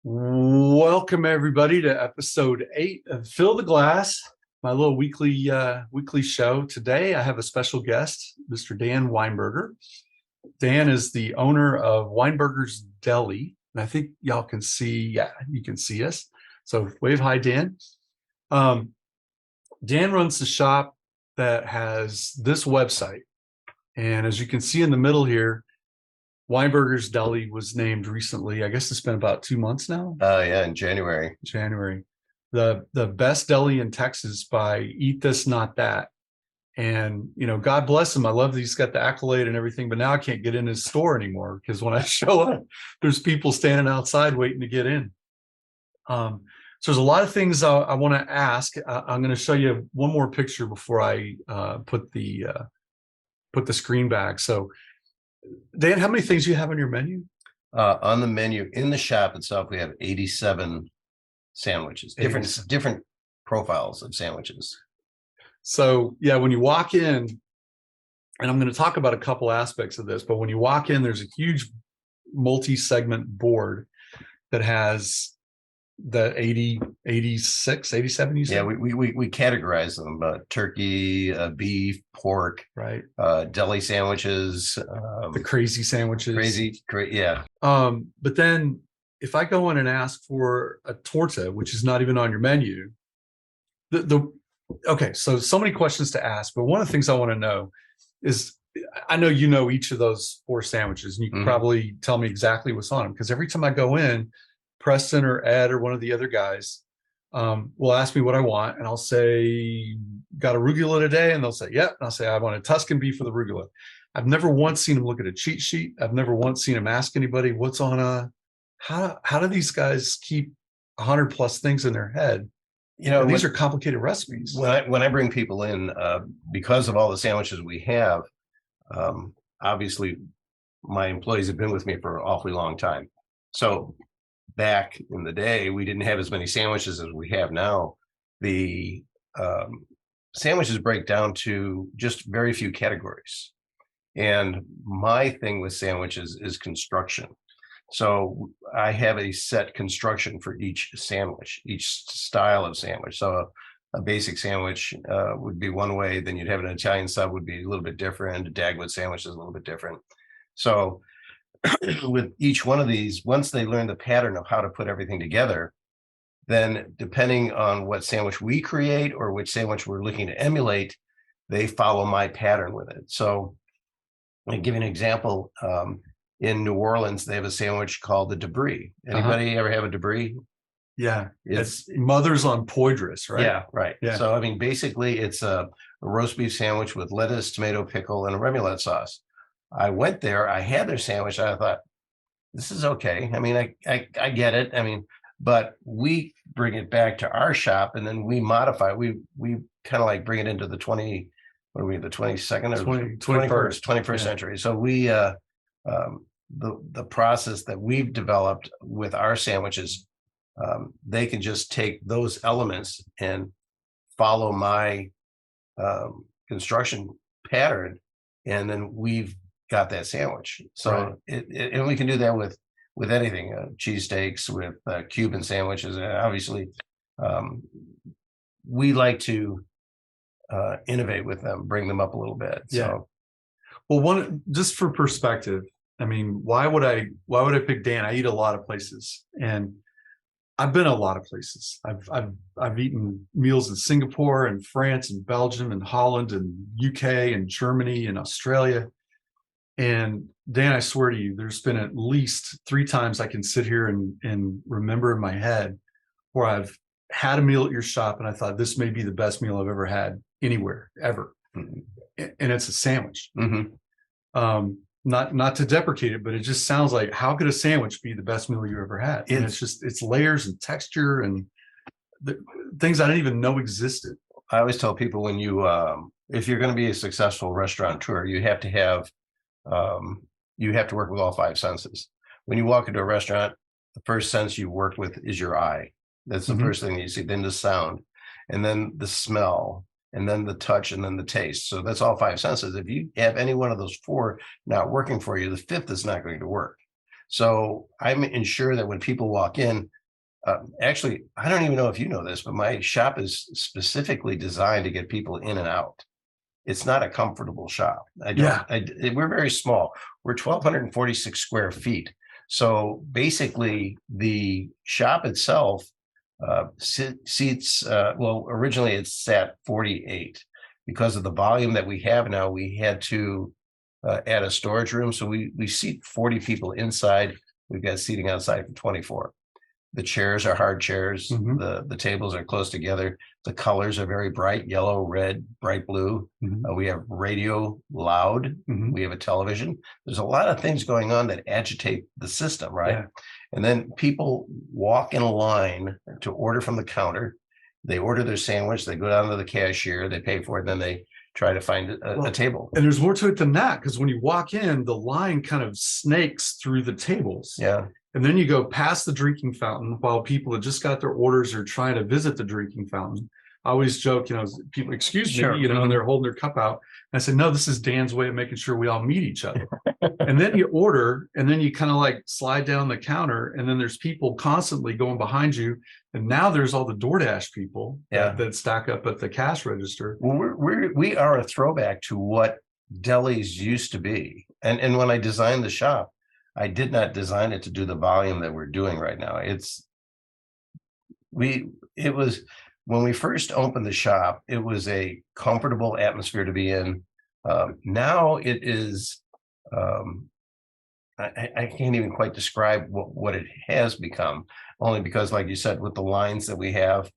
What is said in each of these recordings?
Welcome everybody to episode 8 of Fill the Glass, my little weekly show. Today I have a special guest, Mr. Dan Weinberger. Dan is the owner of Weinberger's Deli, and I think y'all can see, you can see us. So wave hi, Dan. Dan runs the shop that has this website, and as you can see in the middle here, Weinberger's Deli was named recently. I guess it's been about 2 months now. Yeah, in January. The best deli in Texas by Eat This Not That. And God bless him. I love that he's got the accolade and everything, but now I can't get in his store anymore because when I show up, there's people standing outside waiting to get in. So there's a lot of things I want to ask. I'm going to show you one more picture before I put the screen back. So Dan, how many things do you have on your menu? On the menu in the shop itself, we have 87 sandwiches, different profiles of sandwiches. So yeah, when you walk in, and I'm going to talk about a couple aspects of this, but when you walk in, there's a huge multi-segment board that has the 80, 86, 87, you said? Yeah, we categorize them, turkey, beef, pork, right? Deli sandwiches, the crazy sandwiches. Yeah. But then if I go in and ask for a torta, which is not even on your menu, okay, so many questions to ask, but one of the things I want to know is, I know you know each of those 4 sandwiches, and you can probably tell me exactly what's on them, because every time I go in, Preston or Ed or one of the other guys will ask me what I want, and I'll say, got arugula today? And they'll say, yep. And I'll say, I want a Tuscan beef with arugula. I've never once seen them look at a cheat sheet. I've never once seen them ask anybody what's on how do these guys keep 100 plus things in their head? These are complicated recipes. When I bring people in, because of all the sandwiches we have, obviously my employees have been with me for an awfully long time. So back in the day, we didn't have as many sandwiches as we have now. The sandwiches break down to just very few categories. And my thing with sandwiches is construction. So I have a set construction for each sandwich, each style of sandwich. So a basic sandwich would be one way. Then you'd have an Italian sub would be a little bit different. A Dagwood sandwich is a little bit different. So with each one of these, once they learn the pattern of how to put everything together, then depending on what sandwich we create or which sandwich we're looking to emulate, they follow my pattern with it. So I'll give you an example. In New Orleans, they have a sandwich called the Debris. Anybody ever have a Debris? Yeah, it's Mother's on Poydras, right? Yeah, right. Yeah. So, I mean, basically, it's a roast beef sandwich with lettuce, tomato, pickle, and a remoulade sauce. I went there, I had their sandwich, and I thought, this is okay. I mean, I get it. I mean, but we bring it back to our shop, and then we modify. We kind of like bring it into the 22nd or 21st century. So we the process that we've developed with our sandwiches, they can just take those elements and follow my construction pattern, and then we've got that sandwich. So and we can do that with anything, cheesesteaks, with Cuban sandwiches. And obviously, we like to innovate with them, bring them up a little bit. Yeah. So, well, just for perspective, I mean, why would I pick Dan? I eat a lot of places, and I've been a lot of places. I've eaten meals in Singapore and France and Belgium and Holland and UK and Germany and Australia. And Dan, I swear to you, there's been at least 3 times I can sit here and remember in my head where I've had a meal at your shop and I thought this may be the best meal I've ever had anywhere, ever. And it's a sandwich. Not to deprecate it, but it just sounds like, how could a sandwich be the best meal you ever had? And it's layers and texture and things I didn't even know existed. I always tell people, when you if you're going to be a successful restaurateur, you have to work with all 5 senses. When you walk into a restaurant, the first sense you work with is your eye. That's the first thing you see. Then the sound, and then the smell, and then the touch, and then the taste. So that's all 5 senses. If you have any one of those 4 not working for you, the 5th is not going to work. So I'm ensure that when people walk in, actually, I don't even know if you know this, but my shop is specifically designed to get people in and out. It's not a comfortable shop. Yeah. We're very small. We're 1,246 square feet. So basically, the shop itself seats, well, originally it sat 48. Because of the volume that we have now, we had to add a storage room. So we seat 40 people inside. We've got seating outside for 24. The chairs are hard chairs. The tables are close together. The colors are very bright, yellow, red, bright blue. We have radio loud. We have a television. There's a lot of things going on that agitate the system, right? Yeah. And then people walk in a line to order from the counter. They order their sandwich. They go down to the cashier. They pay for it. Then they try to find a table. And there's more to it than that, because when you walk in, the line kind of snakes through the tables. Yeah. And then you go past the drinking fountain while people that just got their orders are trying to visit the drinking fountain. I always joke, people, excuse me, Sure. and they're holding their cup out. And I said, no, this is Dan's way of making sure we all meet each other. And then you order, and then you kind of like slide down the counter, and then there's people constantly going behind you. And now there's all the DoorDash people that stack up at the cash register. Well, we are a throwback to what delis used to be. And when I designed the shop, I did not design it to do the volume that we're doing right now. It was when we first opened the shop, it was a comfortable atmosphere to be in. Now it is, I can't even quite describe what it has become, only because, like you said, with the lines that we have,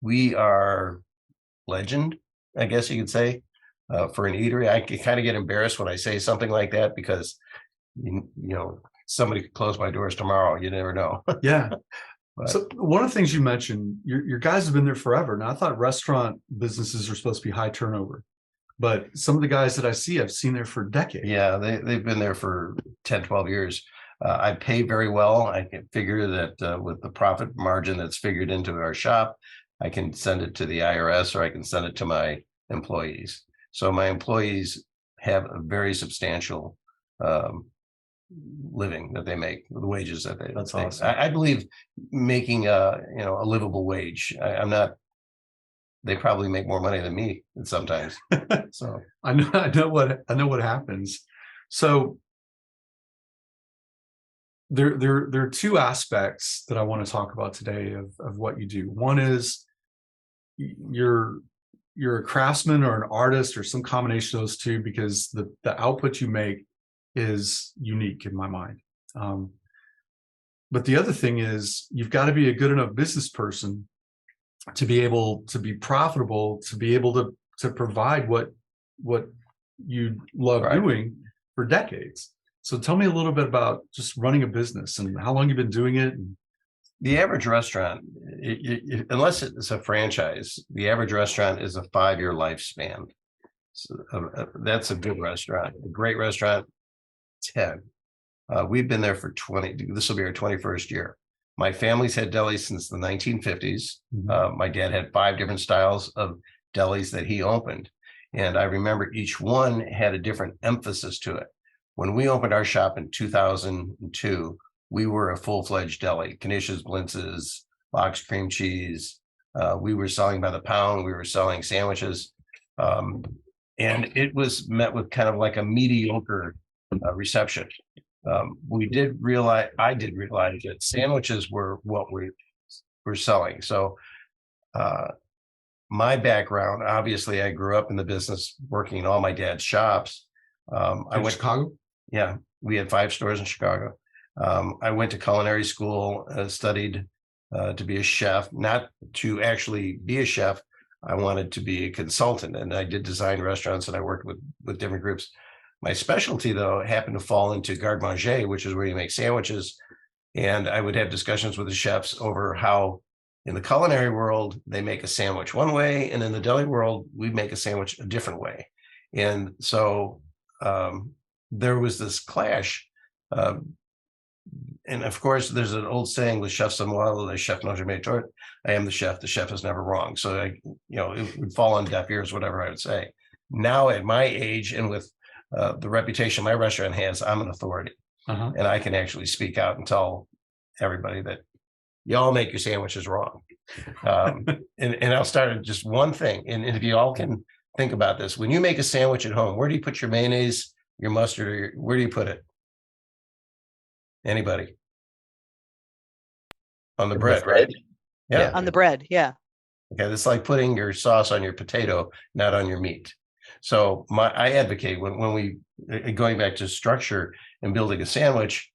we are legend, I guess you could say, for an eatery. I kind of get embarrassed when I say something like that, because somebody could close my doors tomorrow. You never know. Yeah. But, so one of the things you mentioned, your guys have been there forever. Now, I thought restaurant businesses are supposed to be high turnover, but some of the guys that I see, I've seen there for decades. Yeah, they've been there for 10, 12 years. I pay very well. I can figure that with the profit margin that's figured into our shop, I can send it to the IRS, or I can send it to my employees. So my employees have a very substantial living that they make, the wages that they. That's awesome. I believe making a livable wage. I'm not. They probably make more money than me sometimes. So I know what happens. So there are two aspects that I want to talk about today of what you do. One is you're a craftsman or an artist or some combination of those two, because the output you make is unique in my mind. But the other thing is, you've got to be a good enough business person to be able to be profitable, to be able to provide what you love doing for decades. So tell me a little bit about just running a business and how long you've been doing it. The average restaurant, unless it's a franchise, the average restaurant is a 5-year lifespan. So, that's a good restaurant. A great restaurant, 10. We've been there for 20. This will be our 21st year. My family's had delis since the 1950s. My dad had 5 different styles of delis that he opened. And I remember each one had a different emphasis to it. When we opened our shop in 2002, we were a full-fledged deli, knishes, blintzes, lox cream cheese. We were selling by the pound. We were selling sandwiches. And it was met with kind of like a mediocre reception. I did realize that sandwiches were what we were selling. So my background, obviously, I grew up in the business working in all my dad's shops. I went to Chicago? Yeah, we had 5 stores in Chicago. I went to culinary school, studied to be a chef, not to actually be a chef. I wanted to be a consultant, and I did design restaurants, and I worked with different groups. My specialty, though, happened to fall into garde-manger, which is where you make sandwiches. And I would have discussions with the chefs over how in the culinary world, they make a sandwich one way, and in the deli world, we make a sandwich a different way. And so there was this clash. And of course, there's an old saying with chefs on model, the chef knows your made tort. I am the chef is never wrong. So it would fall on deaf ears, whatever I would say. Now at my age, and with the reputation my restaurant has, I'm an authority. and I can actually speak out and tell everybody that y'all make your sandwiches wrong. And I'll start at just one thing. And if you all can think about this, when you make a sandwich at home, where do you put your mayonnaise, your mustard, or where do you put it? Anybody? On the bread, right? Yeah. On the bread, yeah. Okay, it's like putting your sauce on your potato, not on your meat. So I advocate when we going back to structure and building a sandwich,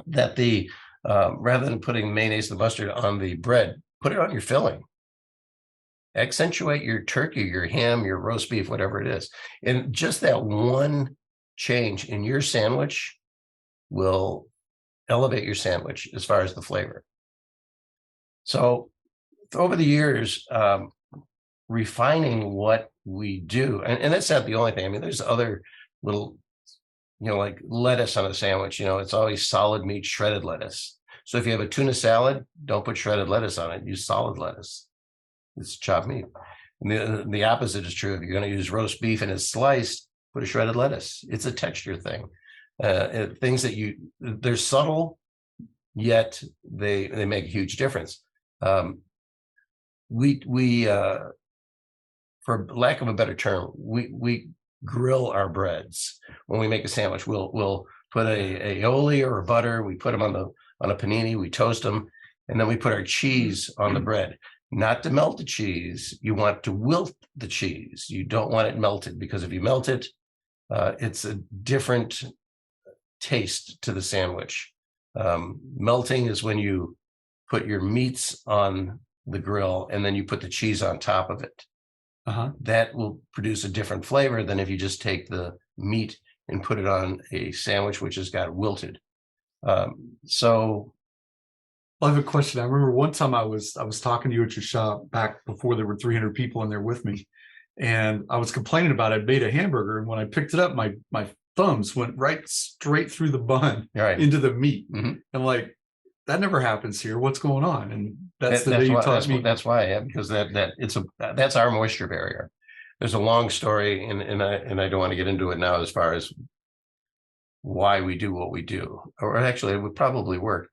that the rather than putting mayonnaise and mustard on the bread, put it on your filling. Accentuate your turkey, your ham, your roast beef, whatever it is. And just that one change in your sandwich will elevate your sandwich as far as the flavor. So over the years, refining what we do, and that's not the only thing. I mean, there's other little, like lettuce on a sandwich, it's always solid meat, shredded lettuce. So if you have a tuna salad, don't put shredded lettuce on it, use solid lettuce. It's chopped meat. And the opposite is true. If you're going to use roast beef and it's sliced, put a shredded lettuce. It's a texture thing. Things that they're subtle, yet they make a huge difference. We for lack of a better term, we grill our breads. When we make a sandwich, we'll put a aioli or a butter. We put them on a panini. We toast them, and then we put our cheese on the bread. Not to melt the cheese. You want to wilt the cheese. You don't want it melted, because if you melt it, it's a different taste to the sandwich. Melting is when you put your meats on the grill and then you put the cheese on top of it. That will produce a different flavor than if you just take the meat and put it on a sandwich which has got wilted. So I have a question. I remember one time I was talking to you at your shop back before there were 300 people in there with me, and I was complaining about I made a hamburger, and when I picked it up, my thumbs went right straight through the bun into the meat. And like, that never happens here. What's going on? And that's the day you taught me. That's why, because that's our moisture barrier. There's a long story, and I don't want to get into it now as far as why we do what we do, or actually it would probably work.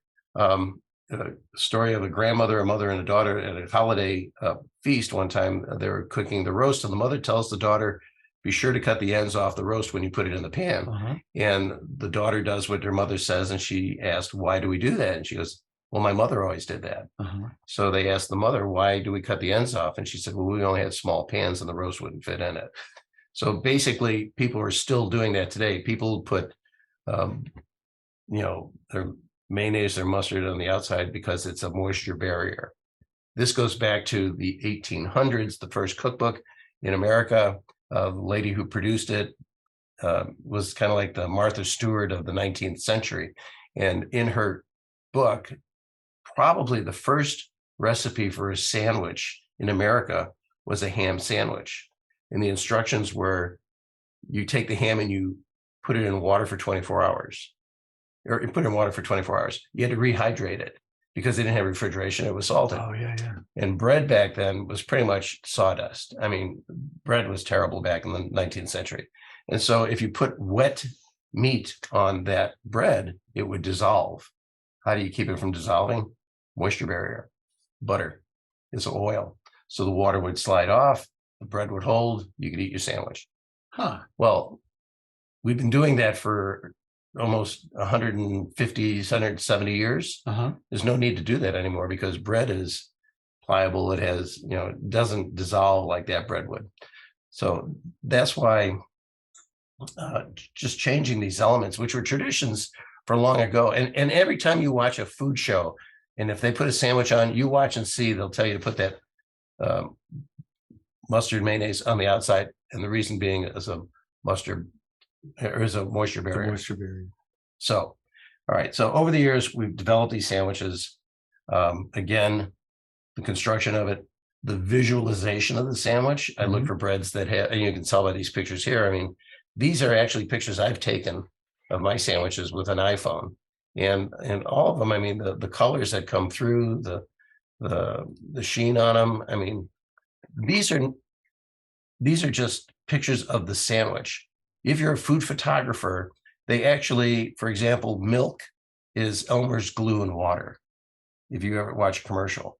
A story of a grandmother, a mother, and a daughter at a holiday feast. One time they were cooking the roast, and the mother tells the daughter, be sure to cut the ends off the roast when you put it in the pan. And the daughter does what her mother says, and she asked, why do we do that? And she goes, well, my mother always did that. So they asked the mother, why do we cut the ends off? And she said, well, we only had small pans and the roast wouldn't fit in it. So basically, people are still doing that today. People put their mayonnaise, their mustard on the outside because it's a moisture barrier. This goes back to the 1800s, the first cookbook in America. The lady who produced it was kind of like the Martha Stewart of the 19th century. And in her book, probably the first recipe for a sandwich in America was a ham sandwich. And the instructions were, you take the ham and you put it in water for 24 hours. Or you put it in water for 24 hours. You had to rehydrate it because they didn't have refrigeration. It was salted. Oh, yeah. And bread back then was pretty much sawdust. I mean, bread was terrible back in the 19th century. And so if you put wet meat on that bread, it would dissolve. How do you keep it from dissolving? Moisture barrier. Butter is oil. So the water would slide off, the bread would hold, you could eat your sandwich. Well, we've been doing that for almost 150, 170 years. There's no need to do that anymore because bread is pliable. It has, it doesn't dissolve like that bread would. So that's why just changing these elements, which were traditions for long ago. And every time you watch a food show, and if they put a sandwich on, you watch and see, they'll tell you to put that mustard mayonnaise on the outside. And the reason being is a mustard, or is a moisture barrier. So, all right. So over the years, we've developed these sandwiches. Again, the construction of it, the visualization of the sandwich. I look for breads that have, and you can tell by these pictures here. I mean, these are actually pictures I've taken of my sandwiches with an iPhone, and all of them. I mean, the colors that come through, the sheen on them. I mean, these are just pictures of the sandwich. If you're a food photographer They actually, for example, milk is Elmer's glue and water. If you ever watch a commercial,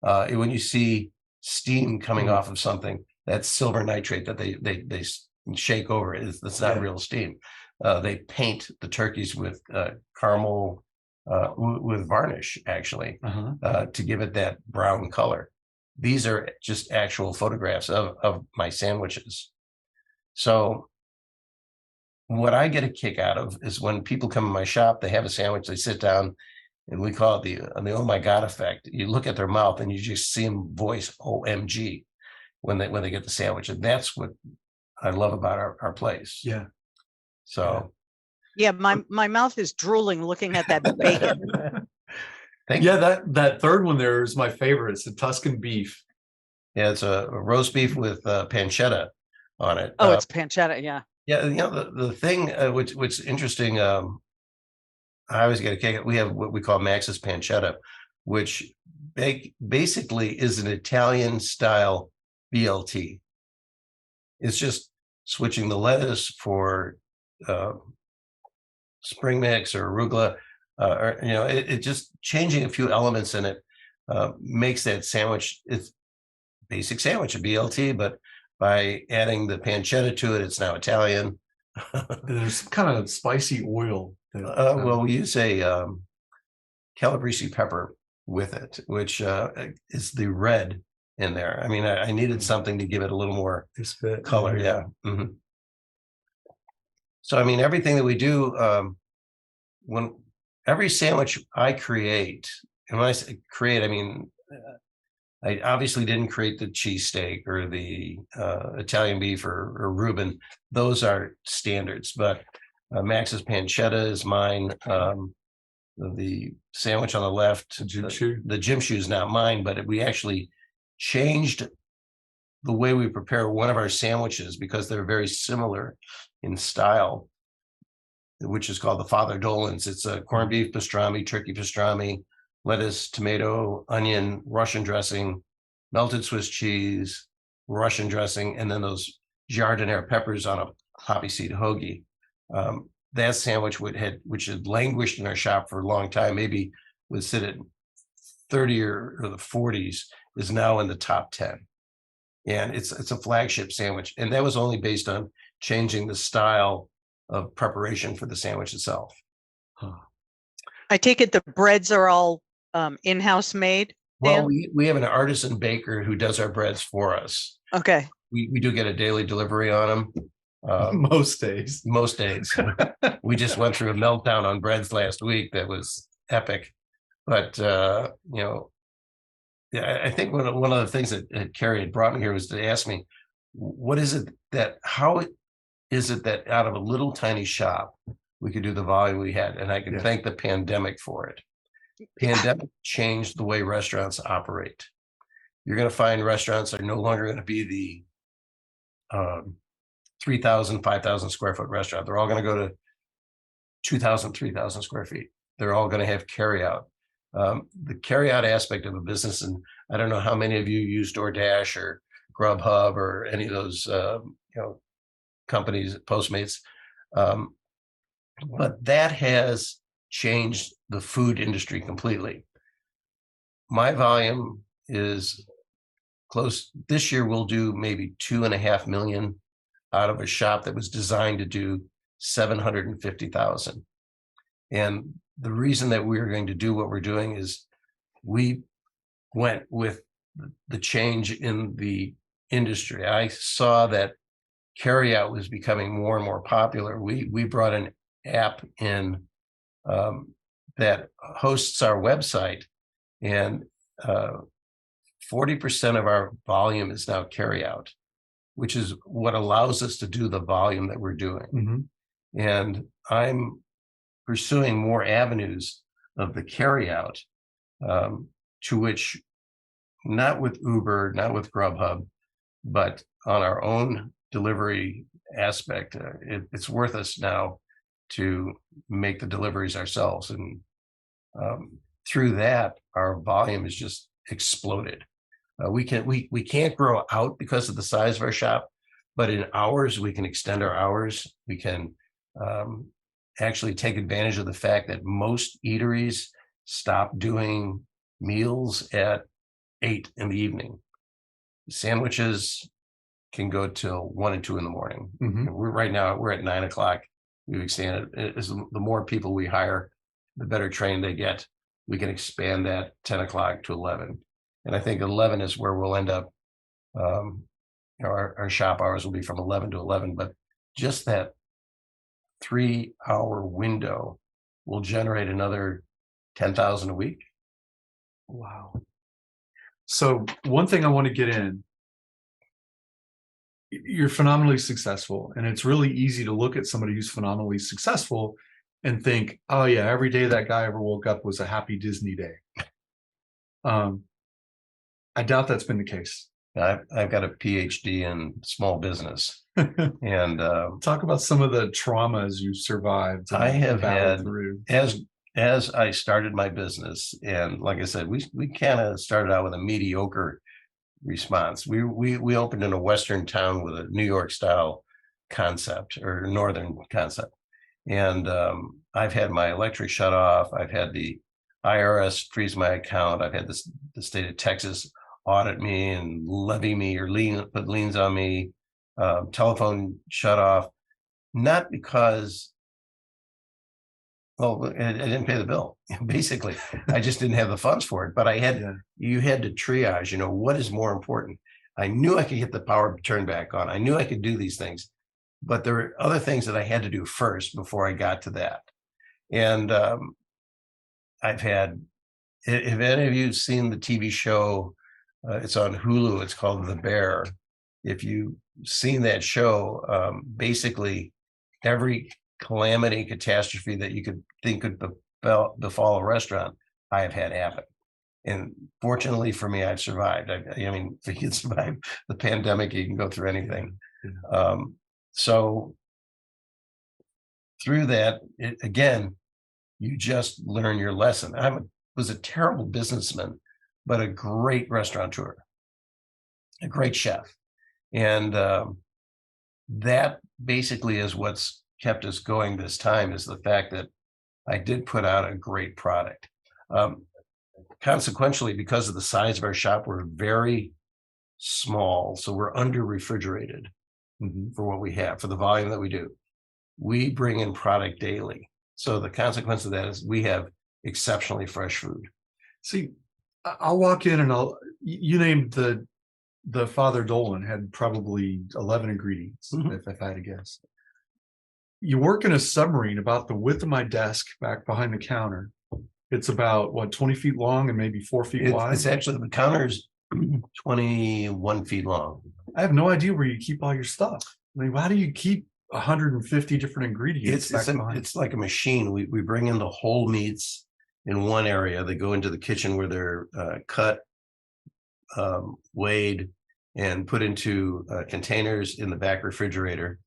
when you see steam coming off of something, that's silver nitrate that they shake over. It's not real steam. They paint the turkeys with caramel with varnish, actually, to give it that brown color. These are just actual photographs of my sandwiches. So what I get a kick out of is when people come in my shop, they have a sandwich, they sit down, and we call it the oh my God effect. You look at their mouth and you just see them voice OMG when they get the sandwich. And that's what I love about our place. Yeah. So yeah, my mouth is drooling looking at that bacon. That third one there is my favorite. It's the Tuscan beef. Yeah, it's a roast beef with pancetta on it. Oh, it's pancetta, yeah. Yeah, the thing which interesting, I always get a kick. We have what we call Max's pancetta, which basically is an Italian style BLT. It's just switching the lettuce for spring mix or arugula, or it just changing a few elements in it makes that sandwich. It's basic sandwich, a BLT, but by adding the pancetta to it, it's now Italian. There's some kind of spicy oil. Well, we use a calabrese pepper with it, which is the red in there. I mean, I needed something to give it a little more color. Yeah. So, I mean, everything that we do, when every sandwich I create, and when I say create, I mean, I obviously didn't create the cheesesteak or the Italian beef or Reuben. Those are standards, but Max's pancetta is mine. The sandwich on the left, the gym shoe is not mine, but we actually changed the way we prepare one of our sandwiches because they're very similar in style, which is called the Father Dolan's. It's a corned beef pastrami, turkey pastrami, lettuce, tomato, onion, Russian dressing, melted Swiss cheese, Russian dressing, and then those jardiniere peppers on a poppy seed hoagie. That sandwich which had languished in our shop for a long time, maybe would sit at 30 or the 40s, is now in the top 10. And it's a flagship sandwich. And that was only based on changing the style of preparation for the sandwich itself. I take it the breads are all in-house made? Well, we have an artisan baker who does our breads for us. Okay. We do get a daily delivery on them. Most days. We just went through a meltdown on breads last week that was epic. But I think one of the things that Carrie had brought me here was to ask me, how is it that out of a little tiny shop we could do the volume we had? And I can thank the pandemic for it. Pandemic changed the way restaurants operate. You're going to find restaurants are no longer going to be the 3,000, 5,000 square foot restaurant. They're all going to go to 2,000, 3,000 square feet. They're all going to have carryout. The carryout aspect of a business, and I don't know how many of you use DoorDash or Grubhub or any of those companies, Postmates, but that has changed the food industry completely. My volume is close. This year we'll do maybe 2.5 million out of a shop that was designed to do 750,000. And the reason that we're going to do what we're doing is we went with the change in the industry. I saw that carryout was becoming more and more popular. We brought an app in that hosts our website, and 40% of our volume is now carryout, which is what allows us to do the volume that we're doing. And I'm pursuing more avenues of the carryout, to which, not with Uber, not with Grubhub, but on our own delivery aspect. It's worth us now to make the deliveries ourselves. And through that, our volume has just exploded. We can't grow out because of the size of our shop, but in hours, we can extend our hours. We can actually take advantage of the fact that most eateries stop doing meals at 8 in the evening. Sandwiches can go till 1 and 2 in the morning. Mhm. And we're at 9 o'clock. We've expanded. The more people we hire, the better trained they get. We can expand that 10 o'clock to 11. And I think 11 is where we'll end up. Our shop hours will be from 11 to 11, but just that 3-hour window will generate another 10,000 a week. Wow. So one thing I want to get in, you're phenomenally successful, and it's really easy to look at somebody who's phenomenally successful and think, oh yeah, every day that guy ever woke up was a happy Disney day. I doubt that's been the case. I've got a PhD in small business, and Talk about some of the traumas you survived. I have had through. As I started my business, and like I said, we kind of started out with a mediocre response. We opened in a Western town with a New York style concept or Northern concept, and I've had my electric shut off. I've had the IRS freeze my account. I've had the state of Texas audit me and levy me or put liens on me. Telephone shut off, not because, well, I didn't pay the bill. Basically, I just didn't have the funds for it. But you had to triage, what is more important. I knew I could get the power turn back on. I knew I could do these things, but there were other things that I had to do first before I got to that. And I've had, if any of you have seen the TV show, it's on Hulu, it's called The Bear. If you've seen that show, basically every calamity, catastrophe that you could think could befall a restaurant, I have had happen. And fortunately for me, I've survived. I mean, if you can survive the pandemic, you can go through anything. So through that, again, you just learn your lesson. Was a terrible businessman, but a great restaurateur, a great chef. And that basically is what's kept us going this time, is the fact that I did put out a great product. Consequentially, because of the size of our shop, we're very small. So we're under refrigerated for what we have, for the volume that we do. We bring in product daily. So the consequence of that is we have exceptionally fresh food. See, I'll walk in and you named the Father Dolan had probably 11 ingredients, if I had to guess. You work in a submarine about the width of my desk back behind the counter. It's about, what, 20 feet long and maybe 4 feet wide? It's actually, the counter's 21 feet long. I have no idea where you keep all your stuff. I mean, how do you keep 150 different ingredients? It's like a machine. We bring in the whole meats in one area. They go into the kitchen where they're cut, weighed, and put into containers in the back refrigerator.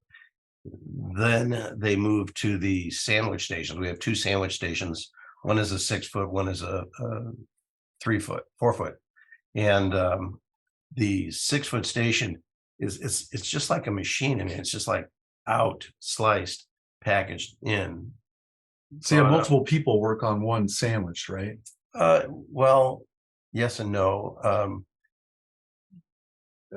Then they move to the sandwich stations. We have 2 sandwich stations. One is a 6-foot, one is a 3-foot, 4-foot. And the 6-foot station it's just like a machine. I mean, it's just like out, sliced, packaged in. So you have multiple people work on one sandwich, right? Well, yes and no.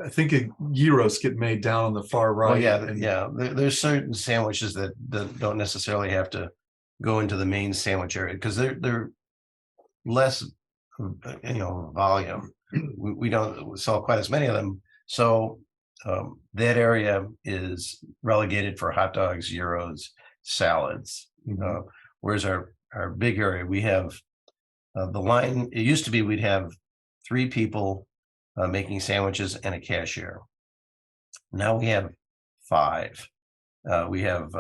I think gyros get made down on the far right. Well, there's certain sandwiches that don't necessarily have to go into the main sandwich area because they're less, volume. We don't sell quite as many of them, so that area is relegated for hot dogs, gyros, salads. Whereas our big area, we have the line. It used to be we'd have 3 people making sandwiches and a cashier. Now we have 5. We have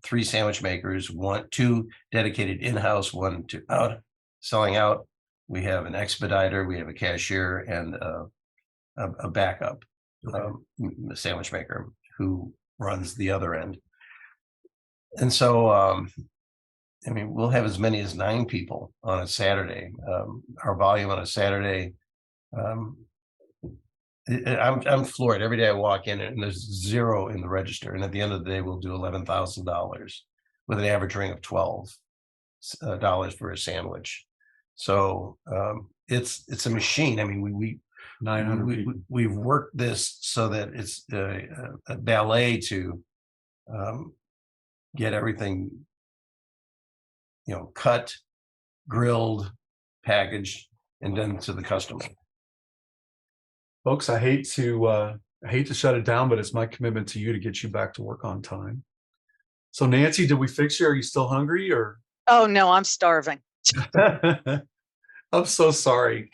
3 sandwich makers, 2 dedicated in-house, 1 to out, selling out. We have an expediter, we have a cashier, and a backup sandwich maker who runs the other end. And so, we'll have as many as 9 people on a Saturday. Our volume on a Saturday, I'm floored. Every day I walk in and there's 0 in the register. And at the end of the day, we'll do $11,000 with an average ring of $12 for a sandwich. So it's a machine. I mean, 900 people. we've worked this so that it's a ballet to get everything, cut, grilled, packaged, and done to the customer. Folks, I hate to shut it down, but it's my commitment to you to get you back to work on time. So Nancy, did we fix you? Are you still hungry or? Oh, no, I'm starving. I'm so sorry.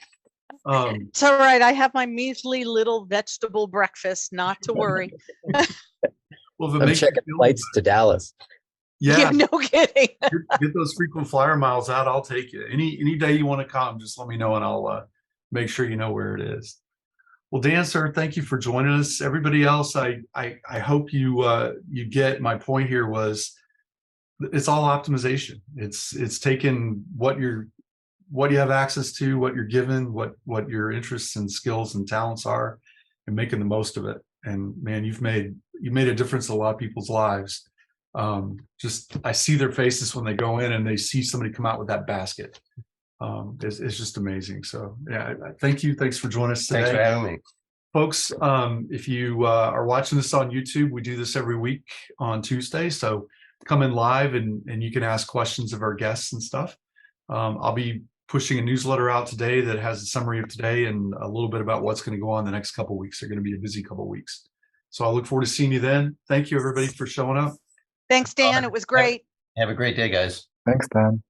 It's all right. I have my measly little vegetable breakfast, not to worry. Well, if it I'm makes you checking feel flights to Dallas. yeah, No kidding. get those frequent flyer miles out. I'll take you. Any day you want to come, just let me know and I'll make sure you know where it is. Well, Dan, sir, thank you for joining us. Everybody else, I hope you get my point here was it's all optimization. It's taking what you have access to, what you're given, what your interests and skills and talents are, and making the most of it. And man, you've made a difference in a lot of people's lives. Just I see their faces when they go in and they see somebody come out with that basket. It's just amazing. So yeah, thank you. Thanks for joining us today. Thanks for having me. Folks, if you are watching this on YouTube, we do this every week on Tuesday. So come in live and you can ask questions of our guests and stuff. I'll be pushing a newsletter out today that has a summary of today and a little bit about what's going to go on the next couple of weeks. They're going to be a busy couple of weeks. So I look forward to seeing you then. Thank you, everybody, for showing up. Thanks, Dan. It was great. Have a great day, guys. Thanks, Dan.